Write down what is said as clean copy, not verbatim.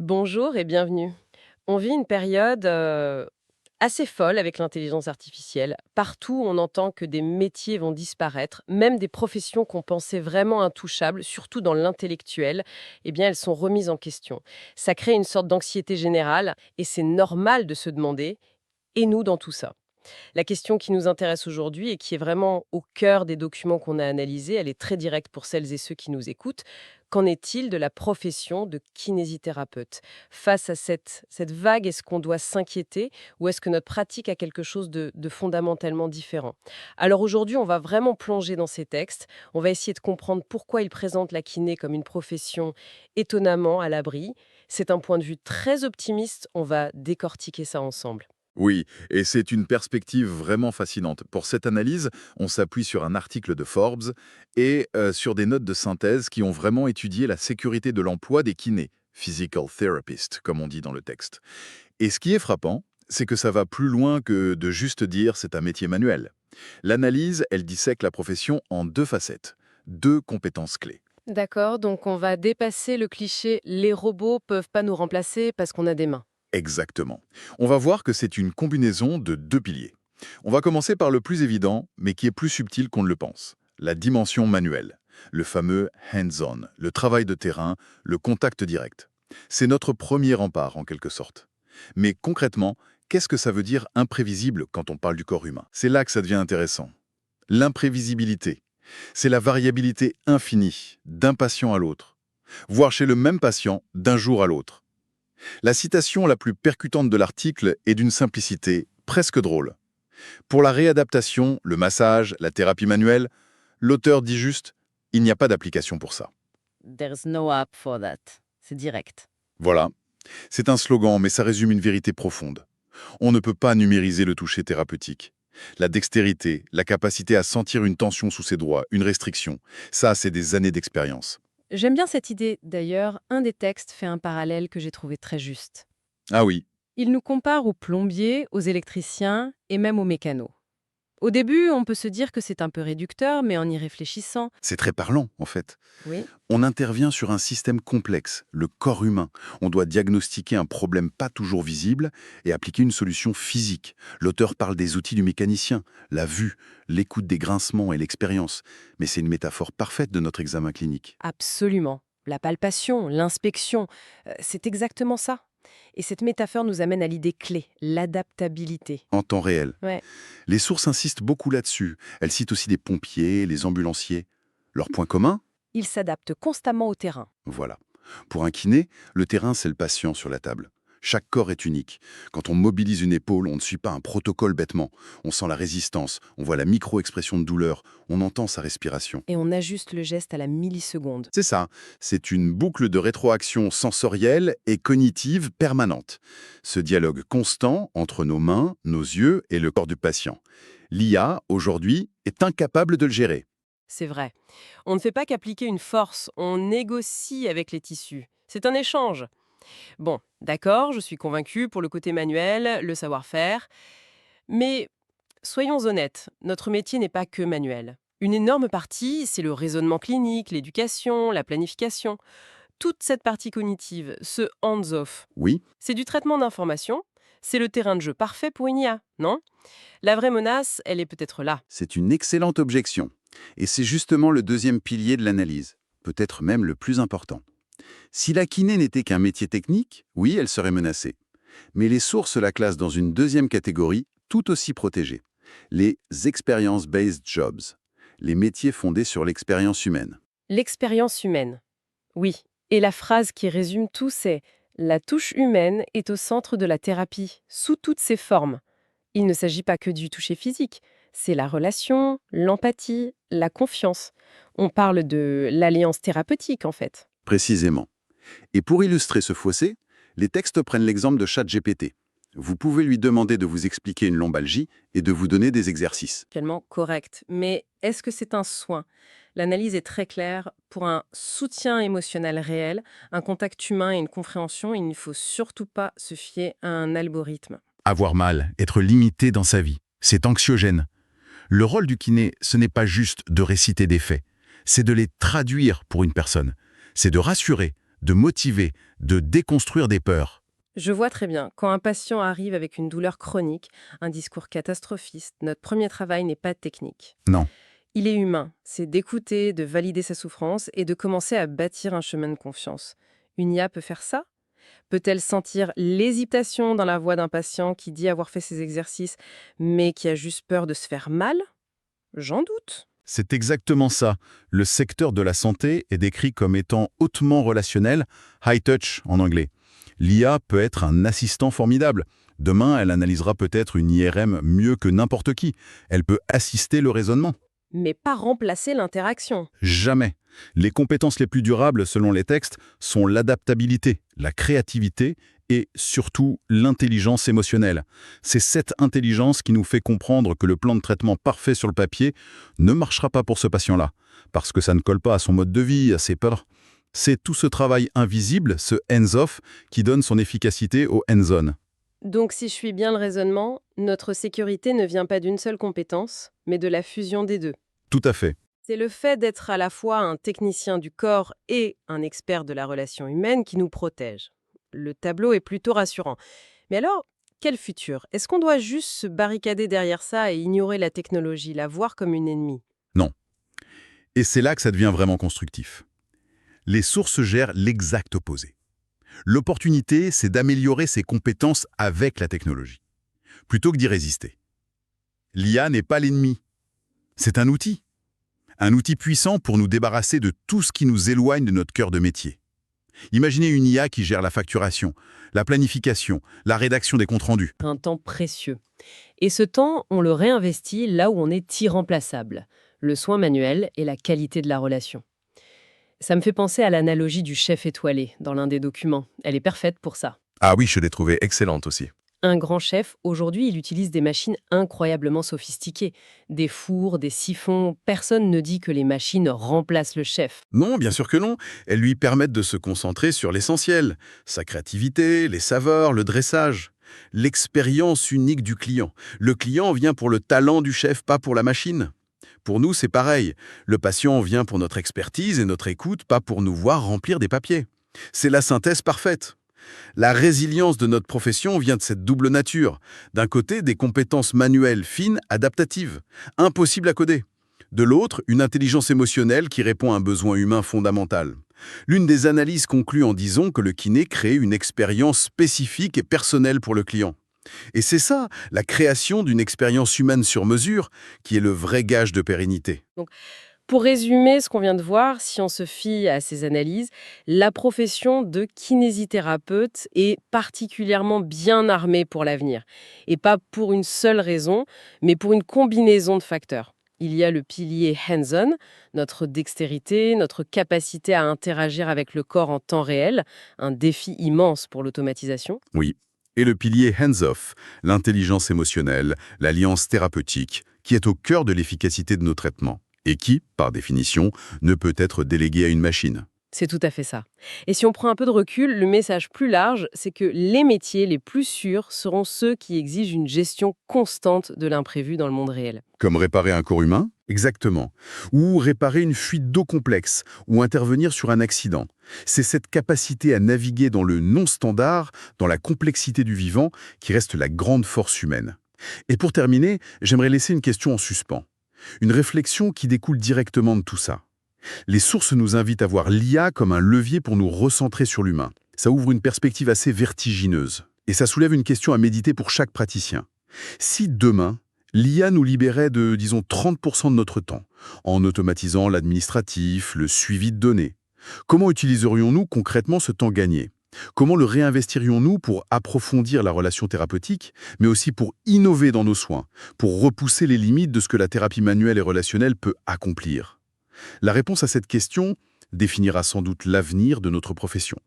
Bonjour et bienvenue. On vit une période assez folle avec l'intelligence artificielle. Partout, on entend que des métiers vont disparaître, même des professions qu'on pensait vraiment intouchables, surtout dans l'intellectuel, eh bien, elles sont remises en question. Ça crée une sorte d'anxiété générale et c'est normal de se demander, et nous dans tout ça? La question qui nous intéresse aujourd'hui et qui est vraiment au cœur des documents qu'on a analysés, elle est très directe pour celles et ceux qui nous écoutent. Qu'en est-il de la profession de kinésithérapeute? Face à cette vague, est-ce qu'on doit s'inquiéter ou est-ce que notre pratique a quelque chose de fondamentalement différent? Alors aujourd'hui, on va vraiment plonger dans ces textes. On va essayer de comprendre pourquoi ils présentent la kiné comme une profession étonnamment à l'abri. C'est un point de vue très optimiste. On va décortiquer ça ensemble. Oui, et c'est une perspective vraiment fascinante. Pour cette analyse, on s'appuie sur un article de Forbes et sur des notes de synthèse qui ont vraiment étudié la sécurité de l'emploi des kinés, physical therapists, comme on dit dans le texte. Et ce qui est frappant, c'est que ça va plus loin que de juste dire c'est un métier manuel. L'analyse, elle dissèque la profession en deux facettes, deux compétences clés. D'accord, donc on va dépasser le cliché «les robots peuvent pas nous remplacer parce qu'on a des mains». Exactement. On va voir que c'est une combinaison de deux piliers. On va commencer par le plus évident, mais qui est plus subtil qu'on ne le pense. La dimension manuelle. Le fameux hands-on, le travail de terrain, le contact direct. C'est notre premier rempart, en quelque sorte. Mais concrètement, qu'est-ce que ça veut dire imprévisible quand on parle du corps humain? C'est là que ça devient intéressant. L'imprévisibilité, c'est la variabilité infinie d'un patient à l'autre, voire chez le même patient d'un jour à l'autre. La citation la plus percutante de l'article est d'une simplicité presque drôle. Pour la réadaptation, le massage, la thérapie manuelle, l'auteur dit juste « il n'y a pas d'application pour ça There's no app for that. C'est direct. ». Voilà. C'est un slogan, mais ça résume une vérité profonde. On ne peut pas numériser le toucher thérapeutique. La dextérité, la capacité à sentir une tension sous ses doigts, une restriction, ça, c'est des années d'expérience. J'aime bien cette idée. D'ailleurs, un des textes fait un parallèle que j'ai trouvé très juste. Ah oui, Il nous compare aux plombiers, aux électriciens et même aux mécanos. Au début, on peut se dire que c'est un peu réducteur, mais en y réfléchissant, c'est très parlant, en fait. oui, On intervient sur un système complexe, le corps humain. On doit diagnostiquer un problème pas toujours visible et appliquer une solution physique. L'auteur parle des outils du mécanicien, la vue, l'écoute des grincements et l'expérience. Mais c'est une métaphore parfaite de notre examen clinique. absolument. La palpation, l'inspection, c'est exactement ça. Et cette métaphore nous amène à l'idée clé, l'adaptabilité. En temps réel. Ouais. Les sources insistent beaucoup là-dessus. Elles citent aussi des pompiers, les ambulanciers. Leur point commun? Il s'adapte constamment au terrain. Voilà. Pour un kiné, le terrain, c'est le patient sur la table. Chaque corps est unique. Quand on mobilise une épaule, on ne suit pas un protocole bêtement. On sent la résistance, on voit la micro-expression de douleur, on entend sa respiration. Et on ajuste le geste à la milliseconde. C'est ça, c'est une boucle de rétroaction sensorielle et cognitive permanente. Ce dialogue constant entre nos mains, nos yeux et le corps du patient. L'IA, aujourd'hui, est incapable de le gérer. C'est vrai. On ne fait pas qu'appliquer une force, on négocie avec les tissus. C'est un échange. Bon, d'accord, je suis convaincue pour le côté manuel, le savoir-faire. Mais soyons honnêtes, notre métier n'est pas que manuel. Une énorme partie, c'est le raisonnement clinique, l'éducation, la planification. Toute cette partie cognitive, ce hands-off, Oui, c'est du traitement d'informations, c'est le terrain de jeu parfait pour une IA, non? La vraie menace, elle est peut-être là. c'est une excellente objection. Et c'est justement le deuxième pilier de l'analyse, peut-être même le plus important. Si la kiné n'était qu'un métier technique, oui, elle serait menacée. Mais les sources la classent dans une deuxième catégorie, tout aussi protégée. Les experience-based jobs, les métiers fondés sur l'expérience humaine. L'expérience humaine. Oui. Et la phrase qui résume tout, c'est «La touche humaine est au centre de la thérapie, sous toutes ses formes». Il ne s'agit pas que du toucher physique, c'est la relation, l'empathie, la confiance. On parle de l'alliance thérapeutique, en fait. Précisément. Et pour illustrer ce fossé, les textes prennent l'exemple de ChatGPT. Vous pouvez lui demander de vous expliquer une lombalgie et de vous donner des exercices. Tellement correct. Mais est-ce que c'est un soin? L'analyse est très claire. Pour un soutien émotionnel réel, un contact humain et une compréhension, il ne faut surtout pas se fier à un algorithme. Avoir mal, être limité dans sa vie, c'est anxiogène. Le rôle du kiné, ce n'est pas juste de réciter des faits, c'est de les traduire pour une personne. C'est de rassurer, de motiver, de déconstruire des peurs. Je vois très bien. Quand un patient arrive avec une douleur chronique, un discours catastrophiste, notre premier travail n'est pas technique. Non. Il est humain. C'est d'écouter, de valider sa souffrance et de commencer à bâtir un chemin de confiance. Une IA peut faire ça? Peut-elle sentir l'hésitation dans la voix d'un patient qui dit avoir fait ses exercices, mais qui a juste peur de se faire mal? J'en doute. C'est exactement ça. Le secteur de la santé est décrit comme étant hautement relationnel, high touch en anglais. L'IA peut être un assistant formidable. Demain, elle analysera peut-être une IRM mieux que n'importe qui. Elle peut assister le raisonnement. Mais pas remplacer l'interaction. Jamais. Les compétences les plus durables, selon les textes, sont l'adaptabilité, la créativité et surtout l'intelligence émotionnelle. C'est cette intelligence qui nous fait comprendre que le plan de traitement parfait sur le papier ne marchera pas pour ce patient-là, parce que ça ne colle pas à son mode de vie, à ses peurs. C'est tout ce travail invisible, ce hands-off, qui donne son efficacité au hands-on. Donc si je suis bien le raisonnement, notre sécurité ne vient pas d'une seule compétence, mais de la fusion des deux. Tout à fait. C'est le fait d'être à la fois un technicien du corps et un expert de la relation humaine qui nous protège. Le tableau est plutôt rassurant. Mais alors, quel futur? Est-ce qu'on doit juste se barricader derrière ça et ignorer la technologie, la voir comme une ennemie? Non. Et c'est là que ça devient vraiment constructif. Les sources gèrent l'exact opposé. L'opportunité, c'est d'améliorer ses compétences avec la technologie, plutôt que d'y résister. L'IA n'est pas l'ennemi. C'est un outil. Un outil puissant pour nous débarrasser de tout ce qui nous éloigne de notre cœur de métier. Imaginez une IA qui gère la facturation, la planification, la rédaction des comptes rendus. Un temps précieux. Et ce temps, on le réinvestit là où on est irremplaçable, le soin manuel et la qualité de la relation. Ça me fait penser à l'analogie du chef étoilé dans l'un des documents. Elle est parfaite pour ça. Ah oui, je l'ai trouvée excellente aussi. Un grand chef, aujourd'hui, il utilise des machines incroyablement sophistiquées. Des fours, des siphons. Personne ne dit que les machines remplacent le chef. Non, bien sûr que non. Elles lui permettent de se concentrer sur l'essentiel. Sa créativité, les saveurs, le dressage. L'expérience unique du client. Le client vient pour le talent du chef, pas pour la machine. Pour nous, c'est pareil. Le patient vient pour notre expertise et notre écoute, pas pour nous voir remplir des papiers. C'est la synthèse parfaite. La résilience de notre profession vient de cette double nature. D'un côté, des compétences manuelles fines, adaptatives, impossibles à coder. De l'autre, une intelligence émotionnelle qui répond à un besoin humain fondamental. L'une des analyses conclut en disant que le kiné crée une expérience spécifique et personnelle pour le client. Et c'est ça, la création d'une expérience humaine sur mesure, qui est le vrai gage de pérennité. Pour résumer ce qu'on vient de voir, si on se fie à ces analyses, la profession de kinésithérapeute est particulièrement bien armée pour l'avenir. Et pas pour une seule raison, mais pour une combinaison de facteurs. Il y a le pilier hands-on, notre dextérité, notre capacité à interagir avec le corps en temps réel, un défi immense pour l'automatisation. Oui. Et le pilier hands-off, l'intelligence émotionnelle, l'alliance thérapeutique, qui est au cœur de l'efficacité de nos traitements, et qui, par définition, ne peut être délégué à une machine. C'est tout à fait ça. Et si on prend un peu de recul, le message plus large, c'est que les métiers les plus sûrs seront ceux qui exigent une gestion constante de l'imprévu dans le monde réel. Comme réparer un corps humain? Exactement. Ou réparer une fuite d'eau complexe, ou intervenir sur un accident. C'est cette capacité à naviguer dans le non-standard, dans la complexité du vivant, qui reste la grande force humaine. Et pour terminer, j'aimerais laisser une question en suspens. Une réflexion qui découle directement de tout ça. Les sources nous invitent à voir l'IA comme un levier pour nous recentrer sur l'humain. Ça ouvre une perspective assez vertigineuse. Et ça soulève une question à méditer pour chaque praticien. Si demain, l'IA nous libérait de, disons, 30% de notre temps, en automatisant l'administratif, le suivi de données, comment utiliserions-nous concrètement ce temps gagné? Comment le réinvestirions-nous pour approfondir la relation thérapeutique, mais aussi pour innover dans nos soins, pour repousser les limites de ce que la thérapie manuelle et relationnelle peut accomplir? La réponse à cette question définira sans doute l'avenir de notre profession.